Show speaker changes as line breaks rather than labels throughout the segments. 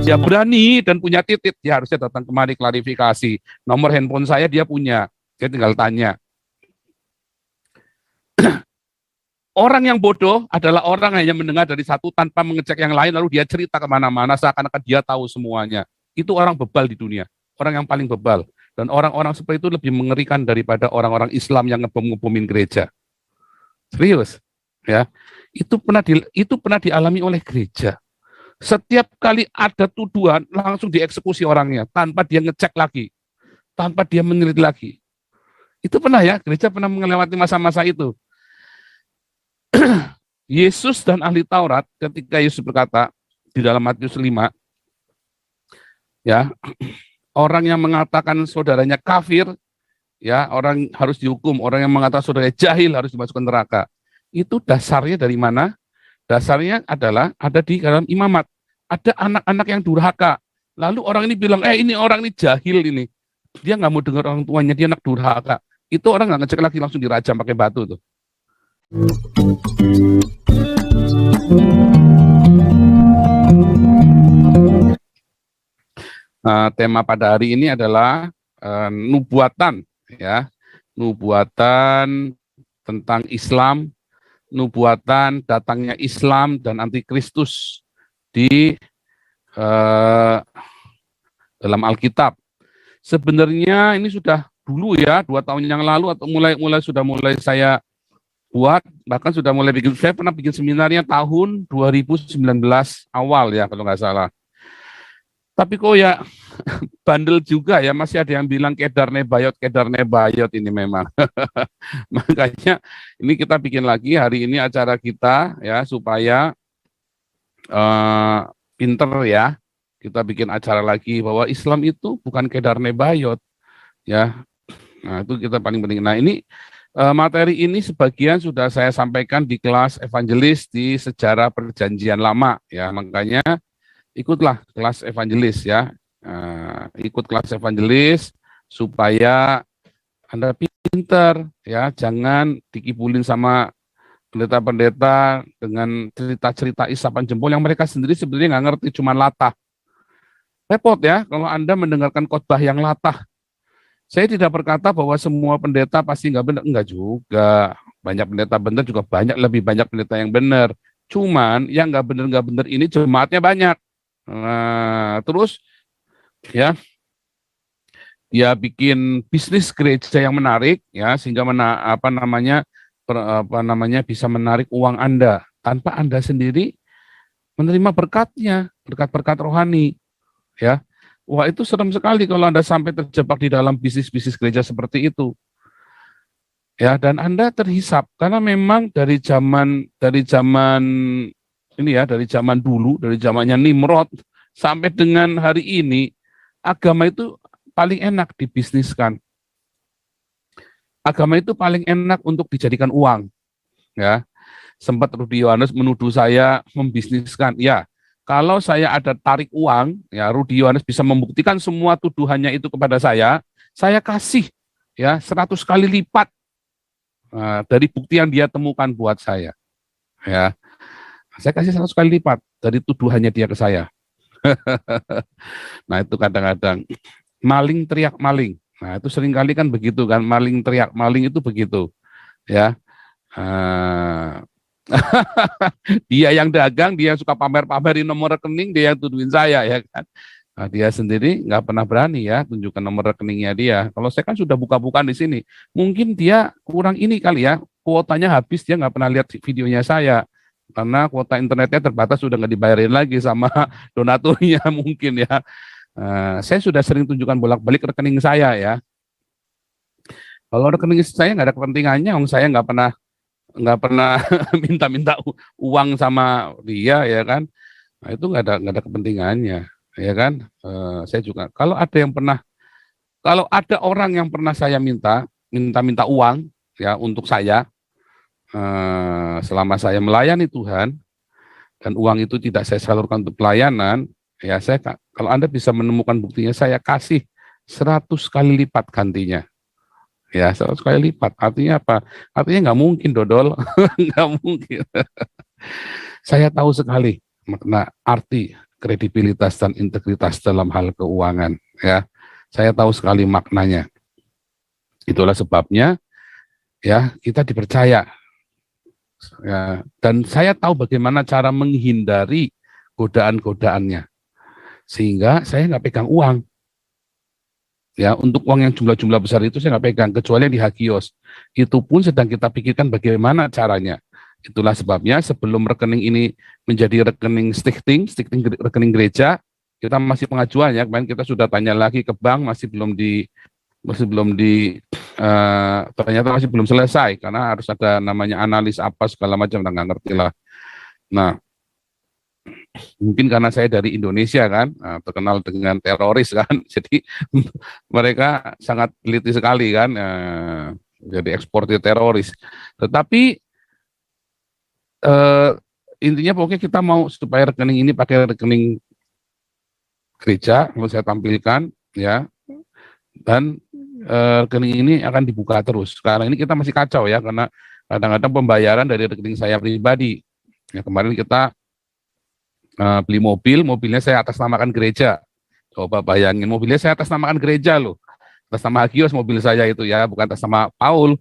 Dia berani dan punya titik, dia harusnya datang kemari klarifikasi. Nomor handphone saya dia punya, dia tinggal tanya. Orang yang bodoh adalah orang yang hanya mendengar dari satu tanpa mengecek yang lain, lalu dia cerita kemana-mana seakan-akan dia tahu semuanya. Itu orang bebal di dunia, orang yang paling bebal. Dan orang-orang seperti itu lebih mengerikan daripada orang-orang Islam yang ngebom-ngebomin gereja. Serius, ya. Itu pernah dialami oleh gereja. Setiap kali ada tuduhan, langsung dieksekusi orangnya, tanpa dia ngecek lagi, tanpa dia meneliti lagi. Itu pernah ya, gereja pernah melewati masa-masa itu. Yesus dan ahli Taurat, ketika Yesus berkata di dalam Matius 5, ya, orang yang mengatakan saudaranya kafir, ya, orang harus dihukum. Orang yang mengatakan saudaranya jahil harus dimasukkan neraka. Itu dasarnya dari mana? Dasarnya adalah ada di dalam imamat. Ada anak-anak yang durhaka. Lalu orang ini bilang, ini orang ini jahil ini. Dia nggak mau dengar orang tuanya, dia anak durhaka. Itu orang nggak ngecek lagi, langsung dirajam pakai batu tuh. Tema pada hari ini adalah nubuatan, ya, nubuatan tentang Islam, nubuatan datangnya Islam dan antikristus di dalam Alkitab. Sebenarnya ini sudah dulu ya, 2 tahun yang lalu atau mulai saya buat, bahkan sudah mulai bikin. Saya pernah bikin seminarnya tahun 2019 awal ya kalau nggak salah. Tapi kok ya bandel juga ya, masih ada yang bilang kedar nebayot ini memang. Makanya ini kita bikin lagi hari ini acara kita ya, supaya pinter ya. Kita bikin acara lagi bahwa Islam itu bukan kedar nebayot ya. Nah, itu kita paling penting. Nah, ini materi ini sebagian sudah saya sampaikan di kelas evangelis di sejarah perjanjian lama ya, makanya ikutlah kelas evangelis ya, ikut kelas evangelis supaya Anda pinter ya, jangan dikibulin sama pendeta-pendeta dengan cerita-cerita isapan jempol yang mereka sendiri sebenarnya nggak ngerti, cuma latah. Repot ya kalau Anda mendengarkan khotbah yang latah. Saya tidak berkata bahwa semua pendeta pasti nggak benar, enggak juga. Banyak pendeta benar juga, lebih banyak pendeta yang benar. Cuman yang nggak benar ini jemaatnya banyak. Nah, terus ya dia bikin bisnis gereja yang menarik ya, sehingga bisa menarik uang Anda tanpa Anda sendiri menerima berkatnya, berkat-berkat rohani ya. Wah, itu serem sekali kalau Anda sampai terjebak di dalam bisnis-bisnis gereja seperti itu. Ya, dan Anda terhisap karena memang dari zaman ini ya, dari zaman dulu, dari zamannya Nimrod sampai dengan hari ini, agama itu paling enak dibisniskan. Agama itu paling enak untuk dijadikan uang. Ya. Sempat Rudi Yohanes menuduh saya membisniskan. Ya, kalau saya ada tarik uang, ya Rudi Yohanes bisa membuktikan semua tuduhannya itu kepada saya kasih ya 100 kali lipat dari bukti yang dia temukan buat saya. Ya, saya kasih 100 kali lipat dari tuduhannya dia ke saya. Nah, itu kadang-kadang maling teriak maling. Nah, itu seringkali kan begitu kan, maling teriak maling itu begitu. Ya. Dia yang dagang, dia yang suka pamer-pamerin nomor rekening, dia yang tuduhin saya ya kan. Nah, dia sendiri nggak pernah berani ya tunjukkan nomor rekeningnya dia. Kalau saya kan sudah buka-bukaan di sini, mungkin dia kurang ini kali ya, kuotanya habis, dia nggak pernah lihat videonya saya karena kuota internetnya terbatas, sudah nggak dibayarin lagi sama donaturnya mungkin ya. Saya sudah sering tunjukkan bolak-balik rekening saya ya. Kalau rekening saya nggak ada kepentingannya, saya nggak pernah minta-minta uang sama dia ya kan. Nah, itu nggak ada kepentingannya ya kan. Saya juga kalau ada orang yang pernah saya minta uang ya untuk saya selama saya melayani Tuhan dan uang itu tidak saya salurkan untuk pelayanan, ya kalau Anda bisa menemukan buktinya, saya kasih 100 kali lipat gantinya. Ya, 100 kali lipat. Artinya apa? Artinya nggak mungkin, dodol. Nggak mungkin. Saya tahu sekali makna arti kredibilitas dan integritas dalam hal keuangan, ya. Saya tahu sekali maknanya. Itulah sebabnya ya kita dipercaya. Ya, dan saya tahu bagaimana cara menghindari godaan-godaannya. Sehingga saya nggak pegang uang. Ya, untuk uang yang jumlah-jumlah besar itu saya nggak pegang, kecuali yang di Hagios. Itu pun sedang kita pikirkan bagaimana caranya. Itulah sebabnya sebelum rekening ini menjadi rekening sticking rekening gereja, kita masih pengajuan ya. Kemarin kita sudah tanya lagi ke bank, masih belum di ternyata masih belum selesai karena harus ada namanya analis apa segala macam, nggak ngerti lah. Nah, mungkin karena saya dari Indonesia kan, terkenal dengan teroris kan, jadi mereka sangat teliti sekali kan, jadi eksportir teroris. Tetapi intinya pokoknya kita mau supaya rekening ini pakai rekening gereja, mau saya tampilkan ya, dan rekening ini akan dibuka terus. Sekarang ini kita masih kacau ya, karena kadang-kadang pembayaran dari rekening saya pribadi. Ya, kemarin kita beli mobilnya saya atas namakan gereja. Coba bayangin, mobilnya saya atas namakan gereja loh. Atas nama Hagios mobil saya itu ya, bukan atas nama Paul.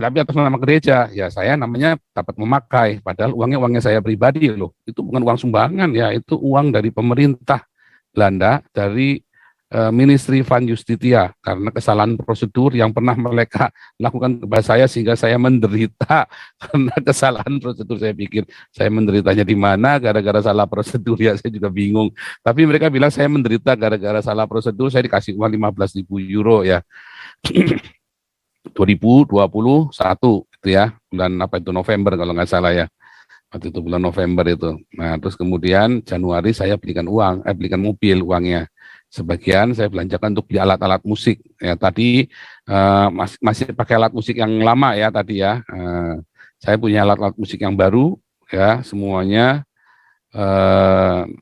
Tapi atas nama gereja, ya saya namanya dapat memakai. Padahal uangnya saya pribadi loh. Itu bukan uang sumbangan ya, itu uang dari pemerintah Belanda, dari Ministry Van Justitia, karena kesalahan prosedur yang pernah mereka lakukan kepada saya sehingga saya menderita karena kesalahan prosedur. Saya pikir saya menderitanya di mana gara-gara salah prosedur, ya saya juga bingung. Tapi mereka bilang saya menderita gara-gara salah prosedur, saya dikasih uang 15.000 euro ya. 2021 itu ya, bulan apa itu, November kalau nggak salah ya. Waktu itu bulan November itu. Nah, terus kemudian Januari saya belikan mobil uangnya. Sebagian saya belanjakan untuk beli alat-alat musik. Ya tadi masih pakai alat musik yang lama ya tadi ya. Saya punya alat-alat musik yang baru ya semuanya.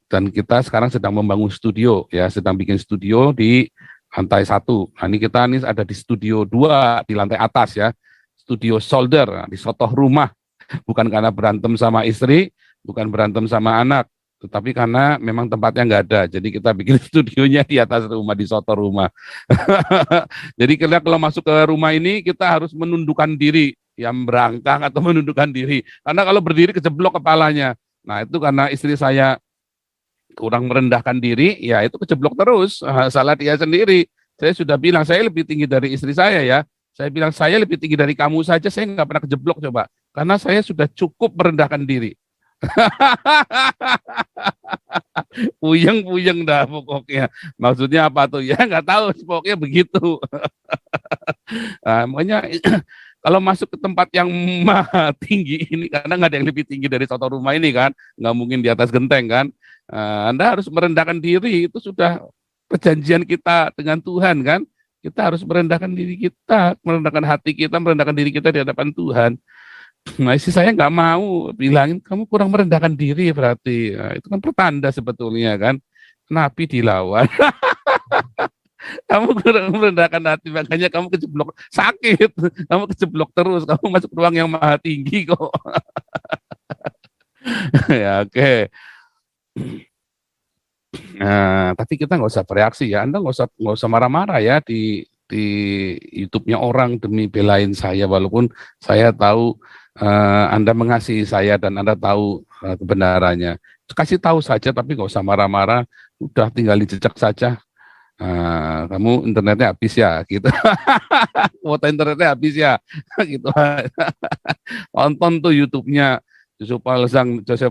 Dan kita sekarang sedang membangun studio ya, sedang bikin studio di lantai 1. Nah, ini kita ada di studio 2 di lantai atas ya. Studio solder di sotoh rumah. Bukan karena berantem sama istri, bukan berantem sama anak, tetapi karena memang tempatnya nggak ada, jadi kita bikin studionya di atas rumah, di soto rumah. Jadi kita kalau masuk ke rumah ini, kita harus menundukkan diri, yang berangkang atau menundukkan diri, karena kalau berdiri kejeblok kepalanya. Nah itu karena istri saya kurang merendahkan diri, ya itu kejeblok terus, salah dia sendiri. Saya sudah bilang, saya lebih tinggi dari istri saya ya, saya bilang saya lebih tinggi dari kamu saja, saya nggak pernah kejeblok coba, karena saya sudah cukup merendahkan diri. Puyeng-puyeng dah pokoknya. Maksudnya apa tuh? Ya nggak tahu, pokoknya begitu. Nah, makanya kalau masuk ke tempat yang maha tinggi ini, karena nggak ada yang lebih tinggi dari soto rumah ini kan, nggak mungkin di atas genteng kan. Anda harus merendahkan diri, itu sudah perjanjian kita dengan Tuhan kan. Kita harus merendahkan diri kita, merendahkan hati kita, merendahkan diri kita di hadapan Tuhan. Nah, istri saya nggak mau, bilangin kamu kurang merendahkan diri berarti. Nah, itu kan pertanda sebetulnya kan. Nabi dilawan. Kamu kurang merendahkan hati, makanya kamu kejeblok, sakit. Kamu kejeblok terus, kamu masuk ruang yang maha tinggi kok. Ya oke. Okay. Nah, tapi kita nggak usah bereaksi ya. Anda nggak usah marah-marah ya di YouTube-nya orang demi belain saya, walaupun saya tahu Anda mengasihi saya dan Anda tahu kebenarannya. Kasih tahu saja, tapi nggak usah marah-marah. Udah tinggal jejak saja. Kamu internetnya habis ya, gitu. Kuota internetnya habis ya, gitu. Tonton tuh YouTube-nya Joseph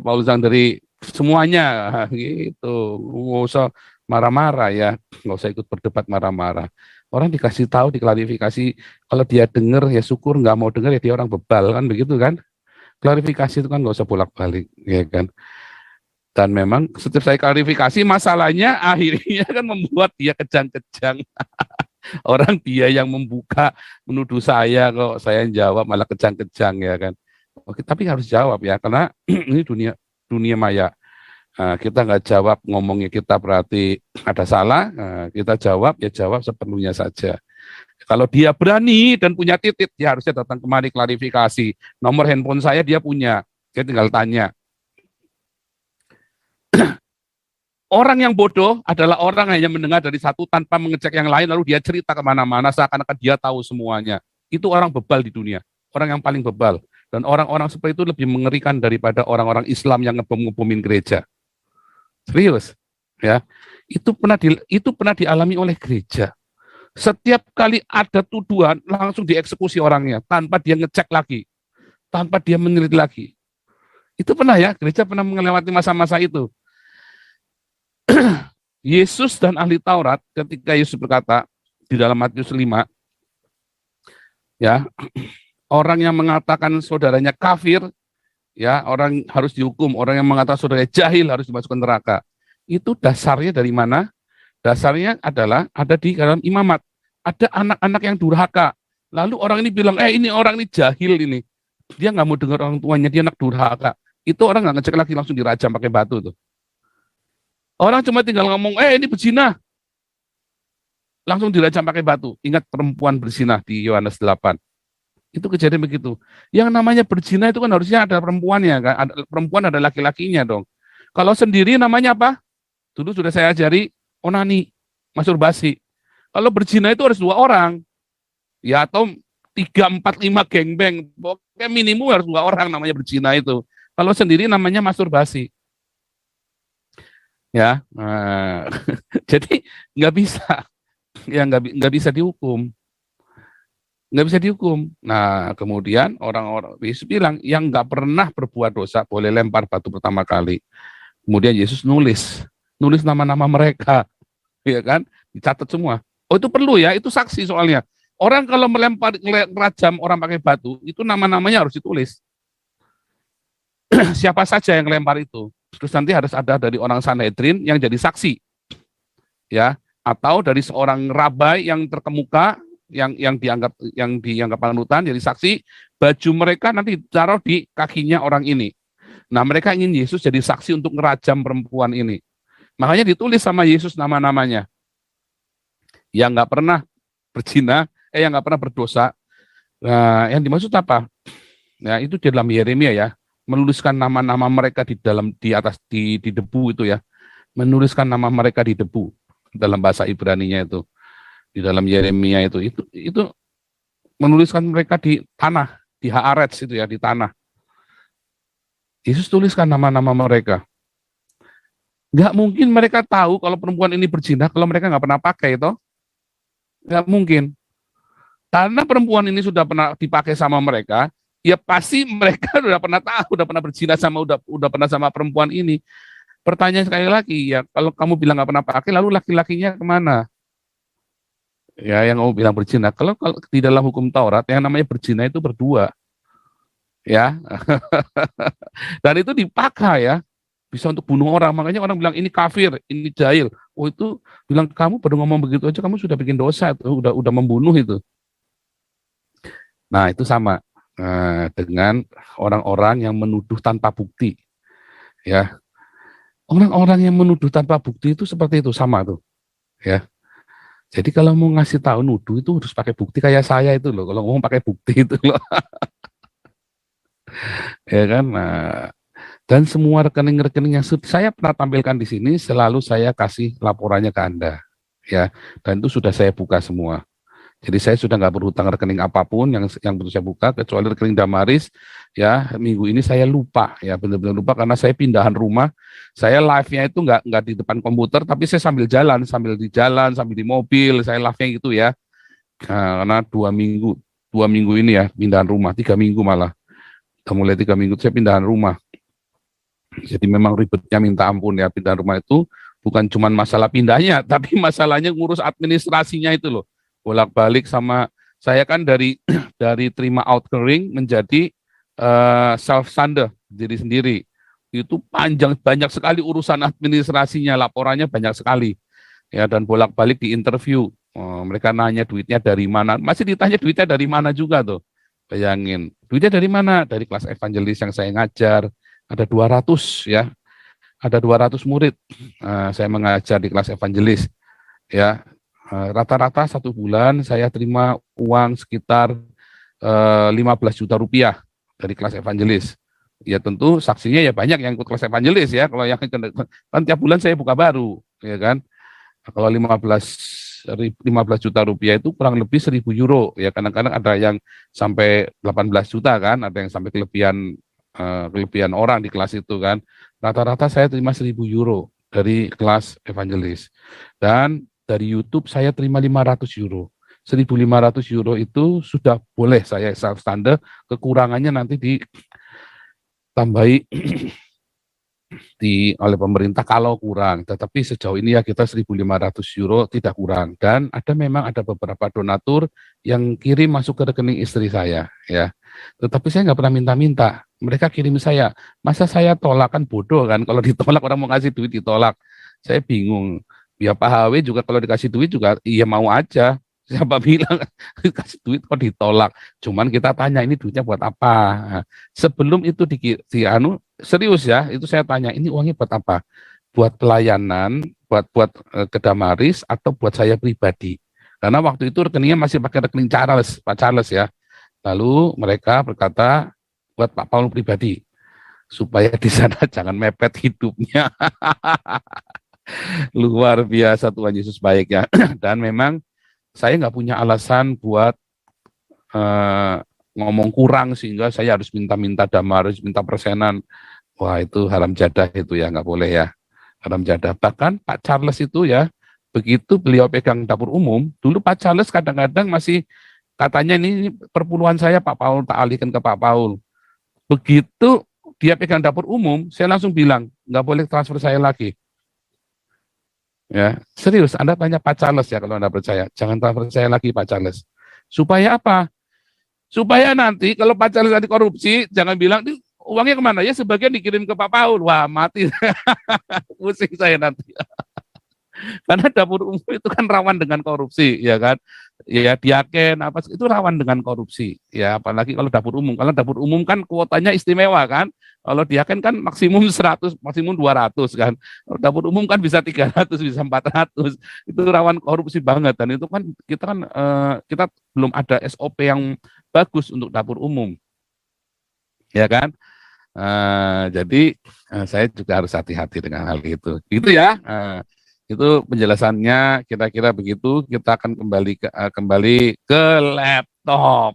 Paul Zhang dari semuanya, gitu. Nggak usah marah-marah ya, nggak usah ikut berdebat marah-marah. Orang dikasih tahu, diklarifikasi, kalau dia dengar ya syukur, nggak mau dengar ya dia orang bebal kan, begitu kan? Klarifikasi itu kan nggak usah bolak-balik, ya kan? Dan memang setiap saya klarifikasi, masalahnya akhirnya kan membuat dia kejang-kejang. Orang dia yang membuka, menuduh saya, kok saya yang jawab malah kejang-kejang ya kan. Oke, tapi harus jawab ya, karena ini dunia maya. Kita nggak jawab, ngomongnya kita berarti ada salah. Kita jawab, ya jawab sepenuhnya saja. Kalau dia berani dan punya titik, dia harusnya datang kemari klarifikasi. Nomor handphone saya dia punya, dia tinggal tanya. Orang yang bodoh adalah orang yang hanya mendengar dari satu tanpa mengecek yang lain, lalu dia cerita kemana-mana seakan-akan dia tahu semuanya. Itu orang bebal di dunia, orang yang paling bebal. Dan orang-orang seperti itu lebih mengerikan daripada orang-orang Islam yang ngebom-ngebomin gereja. Serius, ya. Itu pernah dialami oleh gereja. Setiap kali ada tuduhan, langsung dieksekusi orangnya tanpa dia ngecek lagi, tanpa dia meneliti lagi. Itu pernah ya, gereja pernah melewati masa-masa itu. Yesus dan ahli Taurat ketika Yesus berkata di dalam Matius 5, ya, orang yang mengatakan saudaranya kafir, ya, orang harus dihukum, orang yang mengatakan saudaranya jahil harus dimasukkan neraka. Itu dasarnya dari mana? Dasarnya adalah ada di dalam imamat. Ada anak-anak yang durhaka. Lalu orang ini bilang, ini orang ini jahil ini. Dia nggak mau dengar orang tuanya, dia anak durhaka. Itu orang nggak ngecek lagi, langsung dirajam pakai batu tuh. Orang cuma tinggal ngomong, ini berzina. Langsung dirajam pakai batu. Ingat perempuan berzina di Yohanes 8. Itu kejadian begitu. Yang namanya berzina itu kan harusnya ada perempuannya, kan? Perempuan ada laki-lakinya dong. Kalau sendiri namanya apa? Dulu sudah saya ajari, onani, masturbasi. Kalau berzina itu harus 2 orang. Ya, atau 3, 4, 5 gengbeng. Pokoknya minimum harus 2 orang namanya berzina itu. Kalau sendiri namanya masturbasi. Ya, jadi nggak bisa, ya nggak bisa dihukum, nggak bisa dihukum. Nah, kemudian orang-orang Yesus bilang yang nggak pernah berbuat dosa boleh lempar batu pertama kali. Kemudian Yesus nulis nama-nama mereka, ya kan, dicatat semua. Oh, itu perlu ya, itu saksi soalnya. Orang kalau ngerajam orang pakai batu, itu nama-namanya harus ditulis. Siapa saja yang lempar itu. Terus nanti harus ada dari orang Sanhedrin yang jadi saksi, ya, atau dari seorang rabai yang terkemuka, yang dianggap panutan jadi saksi. Baju mereka nanti taruh di kakinya orang ini. Nah, mereka ingin Yesus jadi saksi untuk ngerajam perempuan ini. Makanya ditulis sama Yesus nama-namanya. Yang nggak pernah berzina, yang nggak pernah berdosa. Nah, yang dimaksud apa? Nah, itu di dalam Yeremia ya, menuliskan nama-nama mereka di atas debu itu ya, menuliskan nama mereka di debu dalam bahasa Ibrani-nya itu, di dalam Yeremia itu menuliskan mereka di tanah, di Haaretz itu ya, di tanah. Yesus tuliskan nama-nama mereka. Nggak mungkin mereka tahu kalau perempuan ini berzina kalau mereka nggak pernah pakai itu, nggak mungkin. Karena perempuan ini sudah pernah dipakai sama mereka, ya pasti mereka udah pernah tahu, udah pernah berzina sama, udah pernah sama perempuan ini. Pertanyaan sekali lagi, ya kalau kamu bilang nggak pernah pakai, lalu laki-lakinya kemana? Ya, yang kamu bilang berzina. Kalau di dalam hukum Taurat, yang namanya berzina itu berdua, ya. Dan itu dipakai ya, bisa untuk bunuh orang. Makanya orang bilang ini kafir, ini jahil. Oh, itu bilang kamu baru ngomong begitu aja, kamu sudah bikin dosa itu, udah membunuh itu. Nah, itu sama dengan orang-orang yang menuduh tanpa bukti, ya. Orang-orang yang menuduh tanpa bukti itu seperti itu, sama tuh, ya. Jadi kalau mau ngasih tahu nuduh itu harus pakai bukti kayak saya itu loh. Kalau ngomong pakai bukti itu loh, ya kan. Nah, dan semua rekening-rekening yang saya pernah tampilkan di sini selalu saya kasih laporannya ke Anda, ya. Dan itu sudah saya buka semua. Jadi saya sudah nggak berhutang rekening apapun yang perlu saya buka kecuali rekening Damaris. Ya, minggu ini saya lupa, ya benar-benar lupa karena saya pindahan rumah. Saya live-nya itu nggak di depan komputer, tapi saya sambil di jalan, sambil di mobil, saya live-nya gitu ya. Nah, karena 2 minggu ini ya pindahan rumah, 3 minggu malah. Mulai 3 minggu saya pindahan rumah. Jadi memang ribetnya minta ampun ya, pindahan rumah itu bukan cuma masalah pindahnya, tapi masalahnya ngurus administrasinya itu loh. Bolak-balik sama saya kan dari terima outgoing menjadi self standard diri sendiri. Itu banyak sekali urusan administrasinya, laporannya banyak sekali. Ya, dan bolak-balik di interview. Mereka nanya duitnya dari mana, masih ditanya duitnya dari mana juga tuh. Bayangin, duitnya dari mana? Dari kelas evangelis yang saya ngajar, ada 200 ya. Ada 200 murid. Saya mengajar di kelas evangelis. Ya, rata-rata 1 bulan saya terima uang sekitar 15 juta rupiah dari kelas evangelis. Ya tentu saksinya ya banyak yang ikut kelas evangelis ya. Kalau yang kan tiap bulan saya buka baru, ya kan. Kalau 15 juta rupiah itu kurang lebih 1.000 euro ya. Kadang-kadang ada yang sampai 18 juta kan, ada yang sampai kelebihan orang di kelas itu kan. Rata-rata saya terima 1.000 euro dari kelas evangelis. Dan dari YouTube saya terima 500 euro. 1.500 euro itu sudah boleh saya self standar, kekurangannya nanti ditambahi oleh pemerintah kalau kurang, tetapi sejauh ini ya kita 1.500 euro tidak kurang, dan memang ada beberapa donatur yang kirim masuk ke rekening istri saya ya, tetapi saya nggak pernah minta-minta, mereka kirim saya, masa saya tolak, kan bodoh kan, kalau ditolak orang mau kasih duit ditolak, saya bingung, ya Pak HW juga kalau dikasih duit juga iya mau aja, siapa bilang kasih duit kok ditolak, cuman kita tanya ini duitnya buat apa. Nah, sebelum itu serius ya, itu saya tanya, ini uangnya buat apa? Buat pelayanan, ke Damaris, atau buat saya pribadi? Karena waktu itu rekeningnya masih pakai rekening Charles, Pak Charles ya. Lalu mereka berkata, buat Pak Paul pribadi, supaya di sana jangan mepet hidupnya. Luar biasa, Tuhan Yesus baik ya. Dan memang saya nggak punya alasan buat eh, ngomong kurang sehingga saya harus minta-minta Damaris, minta persenan. Wah, itu haram jadah itu ya, nggak boleh ya, haram jadah. Bahkan Pak Charles itu ya, begitu beliau pegang dapur umum, dulu Pak Charles kadang-kadang masih katanya ini perpuluhan saya Pak Paul, tak alihkan ke Pak Paul. Begitu dia pegang dapur umum, saya langsung bilang, nggak boleh transfer saya lagi. Ya, serius, Anda tanya Pak Charles ya kalau Anda percaya, jangan transfer saya lagi Pak Charles. Supaya apa? Supaya nanti kalau Pak Charles nanti korupsi, jangan bilang, uangnya kemana? Ya sebagian dikirim ke Pak Paul. Wah, mati. Pusing saya nanti. Karena dapur umum itu kan rawan dengan korupsi, ya kan? Ya diaken apa itu rawan dengan korupsi. Ya apalagi kalau dapur umum. Kalau dapur umum kan kuotanya istimewa kan. Kalau diaken kan maksimum 100, maksimum 200 kan. Kalau dapur umum kan bisa 300, bisa 400. Itu rawan korupsi banget, dan itu kan kita belum ada SOP yang bagus untuk dapur umum. Ya kan? Jadi saya juga harus hati-hati dengan hal itu. Gitu ya. Itu penjelasannya kira-kira begitu. Kita akan kembali ke laptop.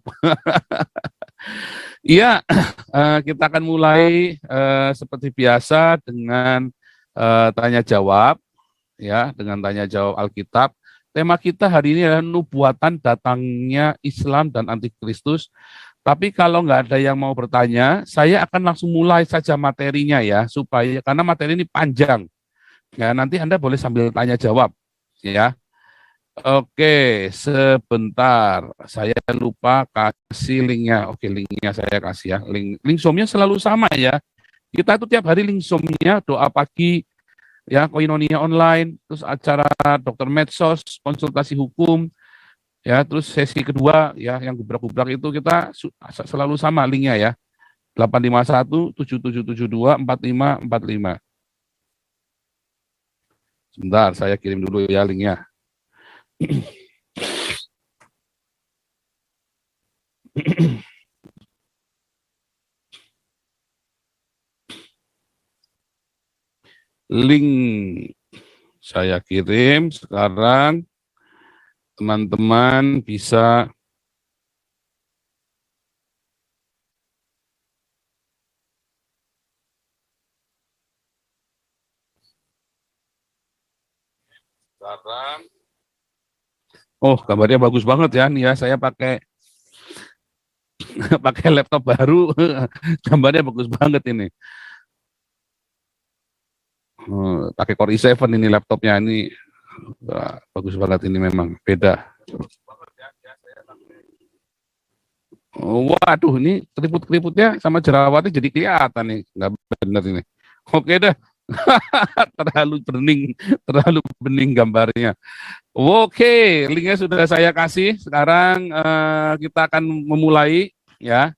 Iya, kita akan mulai seperti biasa dengan tanya jawab, ya, dengan tanya jawab Alkitab. Tema kita hari ini adalah nubuatan datangnya Islam dan Antikristus. Tapi kalau nggak ada yang mau bertanya, saya akan langsung mulai saja materinya ya, supaya karena materi ini panjang. Ya, nanti Anda boleh sambil tanya jawab, ya. Oke, sebentar. Saya lupa kasih linknya. Oke, linknya saya kasih ya. Link Zoom-nya selalu sama ya. Kita tuh tiap hari link Zoom-nya, doa pagi, ya, koinonia online, terus acara dokter medsos, konsultasi hukum, ya, terus sesi kedua, ya, yang gubrak-gubrak itu kita selalu sama linknya ya. 851-7772-4545. Sebentar, saya kirim dulu ya linknya. Link saya kirim sekarang, teman-teman bisa sekarang. Oh, gambarnya bagus banget ya nih ya, saya pakai pakai laptop baru. Gambarnya bagus banget ini. Pakai Core i7 ini laptopnya ini. Wah, bagus banget ini, memang beda. Waduh, ini keriput-keriputnya sama jerawatnya jadi kelihatan nih, nggak bener ini. Oke dah, terlalu bening gambarnya. Oke, linknya sudah saya kasih. Sekarang kita akan memulai ya.